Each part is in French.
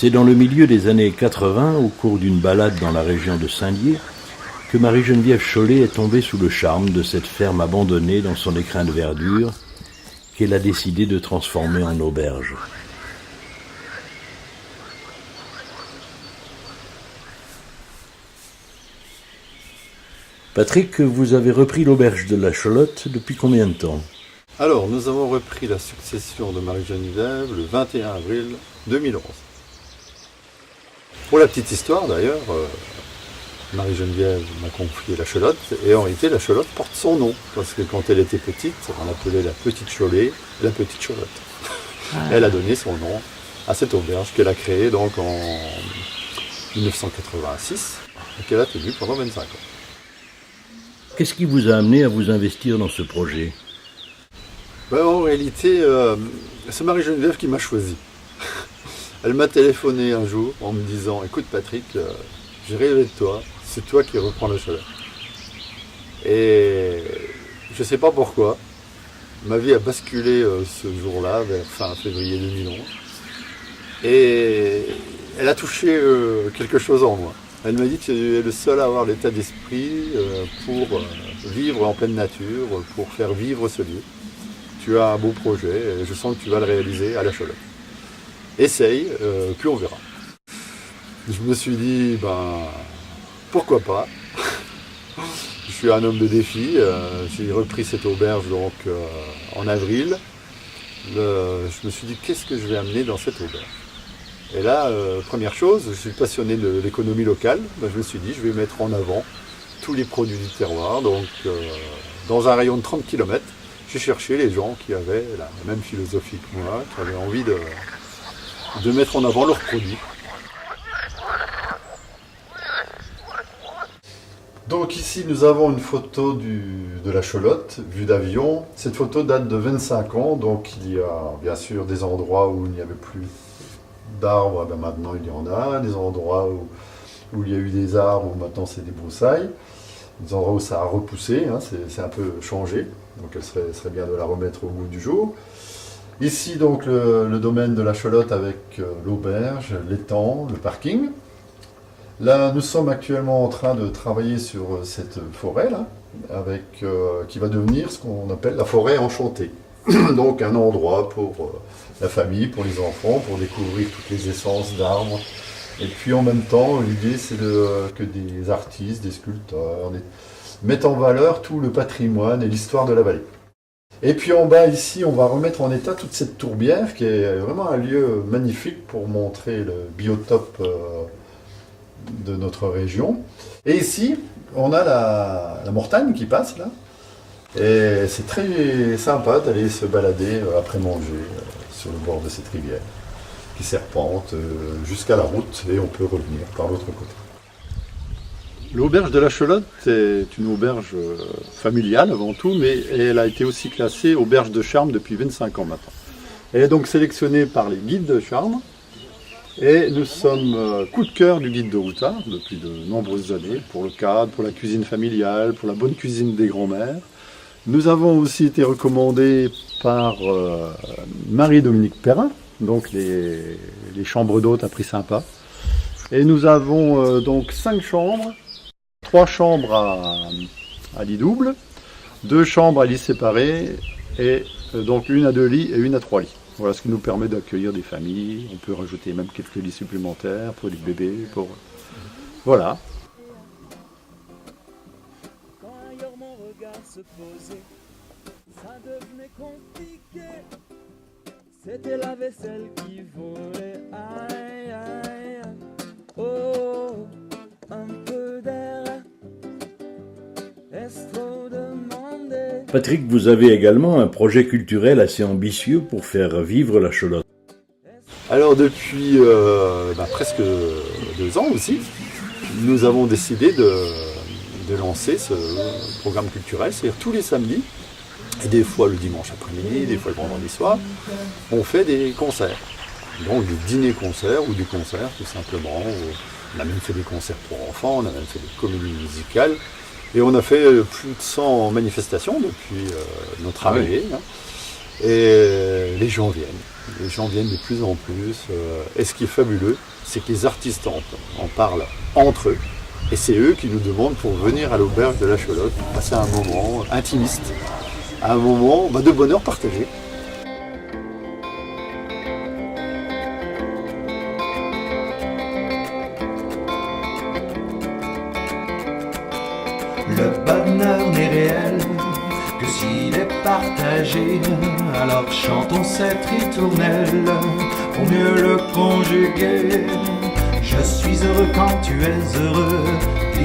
C'est dans le milieu des années 80, au cours d'une balade dans la région de Saint-Dié, que Marie-Geneviève Chollet est tombée sous le charme de cette ferme abandonnée dans son écrin de verdure qu'elle a décidé de transformer en auberge. Patrick, vous avez repris l'auberge de la Cholotte depuis combien de temps? Alors, nous avons repris la succession de Marie-Geneviève le 21 avril 2011. Pour la petite histoire d'ailleurs, Marie-Geneviève m'a confié la Cholotte, et en réalité la Cholotte porte son nom, parce que quand elle était petite, on l'appelait la petite Chollet, la petite Cholotte. Elle a donné son nom à cette auberge qu'elle a créée donc en 1986, et qu'elle a tenue pendant 25 ans. Qu'est-ce qui vous a amené à vous investir dans ce projet? En réalité, c'est Marie-Geneviève qui m'a choisi. Elle m'a téléphoné un jour en me disant « Écoute Patrick, j'ai rêvé de toi, c'est toi qui reprends la Cholotte. » Et je ne sais pas pourquoi, ma vie a basculé ce jour-là, vers fin février 2011. Et elle a touché quelque chose en moi. Elle m'a dit que tu es le seul à avoir l'état d'esprit pour vivre en pleine nature, pour faire vivre ce lieu. Tu as un beau projet et je sens que tu vas le réaliser à la Cholotte. Essaye, puis on verra. Je me suis dit, pourquoi pas. Je suis un homme de défi. J'ai repris cette auberge donc en avril. Je me suis dit, qu'est-ce que je vais amener dans cette auberge? Et là, première chose, je suis passionné de l'économie locale. Je me suis dit, je vais mettre en avant tous les produits du terroir. Donc, dans un rayon de 30 km, j'ai cherché les gens qui avaient la même philosophie que moi, qui avaient envie de mettre en avant leurs produits. Donc ici, nous avons une photo de la Cholotte, vue d'avion. Cette photo date de 25 ans, donc il y a bien sûr des endroits où il n'y avait plus d'arbres, maintenant il y en a, des endroits où il y a eu des arbres, où maintenant c'est des broussailles, des endroits où ça a repoussé, c'est un peu changé, donc elle serait bien de la remettre au goût du jour. Ici donc le domaine de la Cholotte avec l'auberge, l'étang, le parking. Là nous sommes actuellement en train de travailler sur cette forêt là, qui va devenir ce qu'on appelle la forêt enchantée. Donc un endroit pour la famille, pour les enfants, pour découvrir toutes les essences d'arbres. Et puis en même temps, l'idée c'est que des artistes, des sculpteurs mettent en valeur tout le patrimoine et l'histoire de la vallée. Et puis en bas ici, on va remettre en état toute cette tourbière qui est vraiment un lieu magnifique pour montrer le biotope de notre région. Et ici, on a la montagne qui passe là. Et c'est très sympa d'aller se balader après manger sur le bord de cette rivière qui serpente jusqu'à la route et on peut revenir par l'autre côté. L'auberge de la Cholotte est une auberge familiale avant tout, mais elle a été aussi classée auberge de charme depuis 25 ans maintenant. Elle est donc sélectionnée par les guides de charme et nous sommes coup de cœur du guide de routard depuis de nombreuses années pour le cadre, pour la cuisine familiale, pour la bonne cuisine des grands-mères. Nous avons aussi été recommandés par Marie-Dominique Perrin, donc les chambres d'hôtes à prix sympa. Et nous avons donc 5 chambres, 3 chambres à lit double, 2 chambres à lit séparés, et donc une à 2 lits et une à 3 lits. Voilà ce qui nous permet d'accueillir des familles. On peut rajouter même quelques lits supplémentaires pour des bébés. Voilà. Se poser, ça devenait compliqué. C'était la vaisselle qui volait. Aïe, aïe, aïe. Oh, un peu d'air. Est-ce trop demandé? Patrick, vous avez également un projet culturel assez ambitieux pour faire vivre la Cholotte. Alors depuis presque 2 ans aussi, nous avons décidé de lancer ce programme culturel, c'est-à-dire tous les samedis, et des fois le dimanche après-midi, des fois le vendredi soir, on fait des concerts. Donc des dîners-concerts ou des concerts tout simplement. On a même fait des concerts pour enfants, on a même fait des comédies musicales, et on a fait plus de 100 manifestations depuis notre arrivée. Et les gens viennent. Les gens viennent de plus en plus. Et ce qui est fabuleux, c'est que les artistes en parlent entre eux. Et c'est eux qui nous demandent pour venir à l'auberge de la Cholotte, passer un moment intimiste, un moment de bonheur partagé. Le bonheur n'est réel que s'il est partagé. Alors chantons cette ritournelle pour mieux le conjuguer. Je suis heureux quand tu es heureux.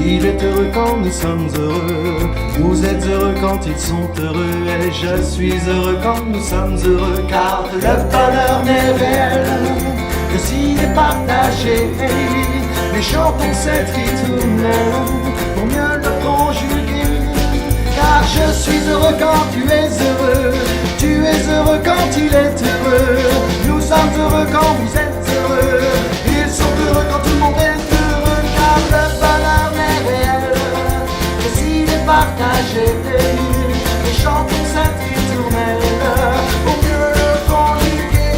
Il est heureux quand nous sommes heureux. Vous êtes heureux quand ils sont heureux. Et je suis heureux quand nous sommes heureux. Car le bonheur n'est réel que s'il est partagé. Mais chantons cette ritournelle pour mieux le conjuguer. Car je suis heureux quand tu es heureux. Tu es heureux quand il est heureux. Nous sommes heureux quand vous êtes heureux. Ils sont heureux quand tout le monde est heureux. Car le bonheur n'est réel que s'il est partagé. Et chantons cette ritournelle pour mieux le conjuguer.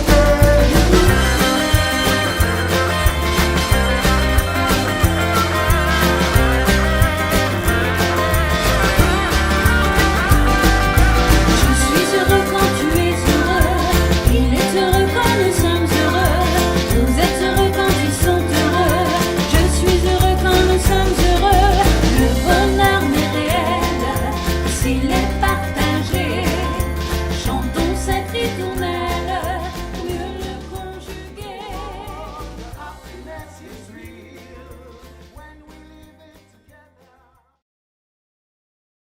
S'il